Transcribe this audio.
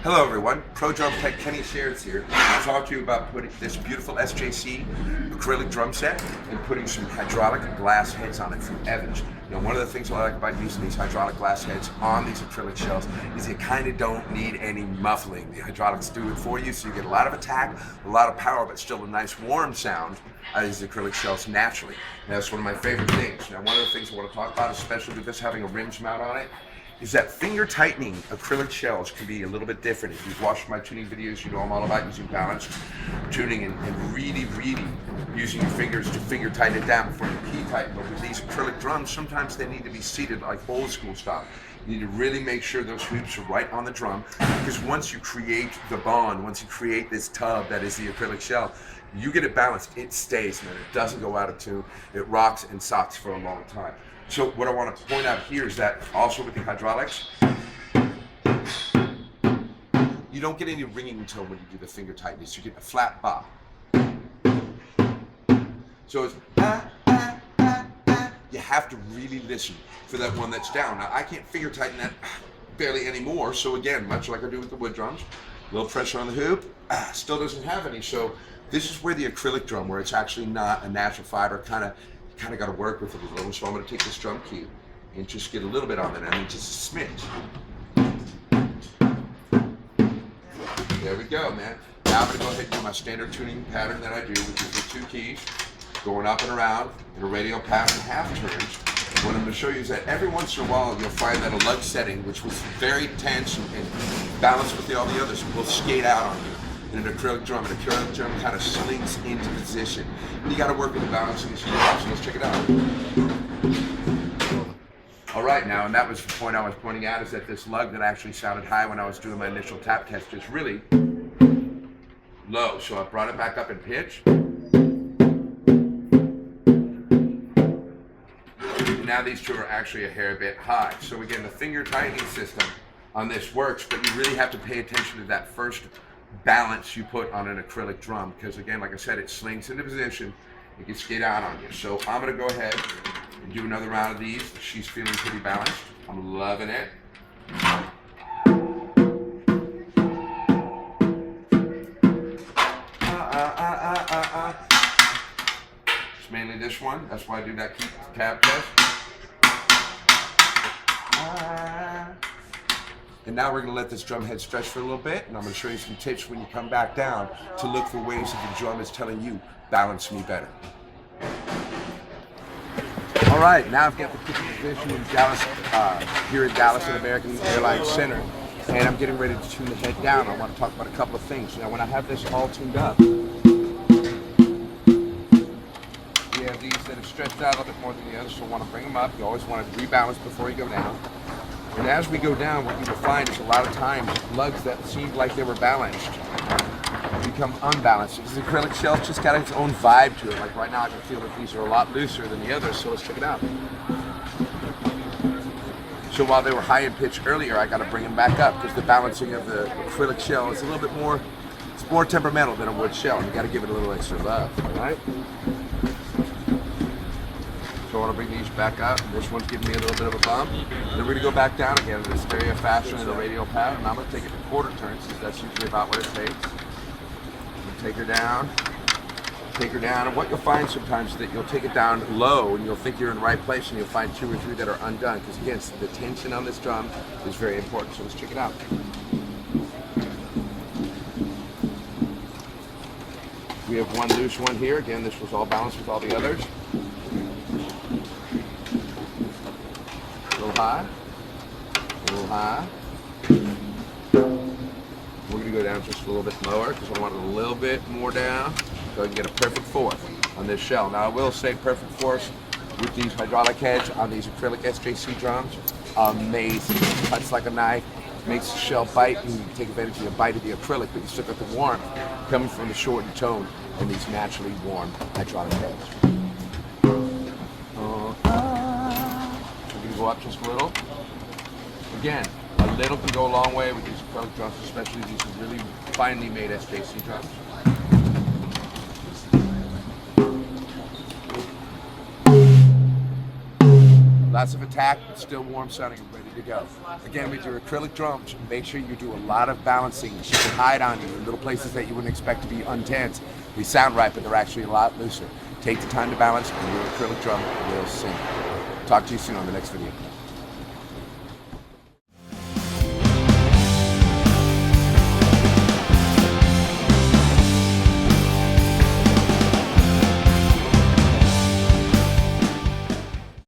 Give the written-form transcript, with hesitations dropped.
Hello everyone, Drum Tech Kenny Sharretts here. I'll talk to you about putting this beautiful SJC acrylic drum set and putting some hydraulic glass heads on it from Evans. You know, one of the things I like about using these hydraulic glass heads on these acrylic shells is you kind of don't need any muffling. The hydraulics do it for you, so you get a lot of attack, a lot of power, but still a nice warm sound out of these acrylic shells naturally. And that's one of my favorite things. Now, one of the things I want to talk about, especially with this having a rims mount on it, is that finger tightening acrylic shells can be a little bit different. If you've watched my tuning videos, you know I'm all about using balanced tuning and really using your fingers to finger tighten it down before you key tighten. But with these acrylic drums, sometimes they need to be seated like old school style. You need to really make sure those hoops are right on the drum, because once you create the bond, once you create this tub that is the acrylic shell, you get it balanced, it stays, man. It doesn't go out of tune. It rocks and socks for a long time. So what I want to point out here is that also with the hydraulics, you don't get any ringing tone when you do the finger tightness. You get a flat bop. So it's you have to really listen for that one that's down. Now I can't finger tighten that barely anymore. So again, much like I do with the wood drums, a little pressure on the hoop, still doesn't have any. So this is where the acrylic drum, where it's actually not a natural fiber, kind of got to work with it a little. So I'm going to take this drum cube and just get a little bit on it. I mean, just a smidge. There we go, man. Now I'm going to go ahead and do my standard tuning pattern that I do, which is the 2 keys, going up and around in a radial pattern, half turns. What I'm going to show you is that every once in a while you'll find that a lug setting, which was very tense and balanced with all the others, will skate out on you. In an acrylic drum, kind of slinks into position. You got to work with the balancing of the shell. So let's check it out. All right, now, and that was the point I was pointing out, is that this lug that actually sounded high when I was doing my initial tap test is really low. So I brought it back up in pitch. And now these two are actually a hair bit high. So again, the finger tightening system on this works, but you really have to pay attention to that first balance you put on an acrylic drum, because again, like I said, it slinks into position, it can skate out on you. So I'm going to go ahead and do another round of these. She's feeling pretty balanced. I'm loving it. It's mainly this one. That's why I do that tab test. And now we're going to let this drum head stretch for a little bit, and I'm going to show you some tips when you come back down to look for ways that the drum is telling you, balance me better. All right, now I've got the pitching position in Dallas, here in Dallas at American Airlines Center, and I'm getting ready to tune the head down. I want to talk about a couple of things. Now, when I have this all tuned up, we have these that have stretched out a little bit more than the others, so I want to bring them up. You always want to rebalance before you go down. And as we go down, what you will find is a lot of times lugs that seemed like they were balanced become unbalanced, because the acrylic shell's just got its own vibe to it. Like right now, I can feel that these are a lot looser than the others, so let's check it out. So while they were high in pitch earlier, I got to bring them back up, because the balancing of the acrylic shell is a little bit more, it's more temperamental than a wood shell. You got to give it a little extra love, all right? So I want to bring these back up. This one's giving me a little bit of a bump. Then we're going to go back down again in the stereo fashion in the radial pattern. And I'm going to take it to quarter turns, because that's usually about what it takes. Take her down, and what you'll find sometimes is that you'll take it down low and you'll think you're in the right place, and you'll find 2 or 3 that are undone, because again, the tension on this drum is very important. So let's check it out. We have one loose one here. Again, this was all balanced with all the others. A little high, a little high. We're going to go down just a little bit lower, because I want it a little bit more down so I can get a perfect fourth on this shell. Now I will say perfect fourths with these hydraulic heads on these acrylic SJC drums are amazing. It cuts like a knife, makes the shell bite, and you can take advantage of the bite of the acrylic, but you still got the warmth coming from the shortened tone and these naturally warm hydraulic heads. We're going to go up just a little. Again, a little can go a long way with these acrylic drums, especially these really finely made SJC drums. Lots of attack, but still warm sounding and ready to go. Again, with your acrylic drums, make sure you do a lot of balancing. She can hide on you in little places that you wouldn't expect to be untense. They sound right, but they're actually a lot looser. Take the time to balance, and your acrylic drum will sing. Talk to you soon on the next video.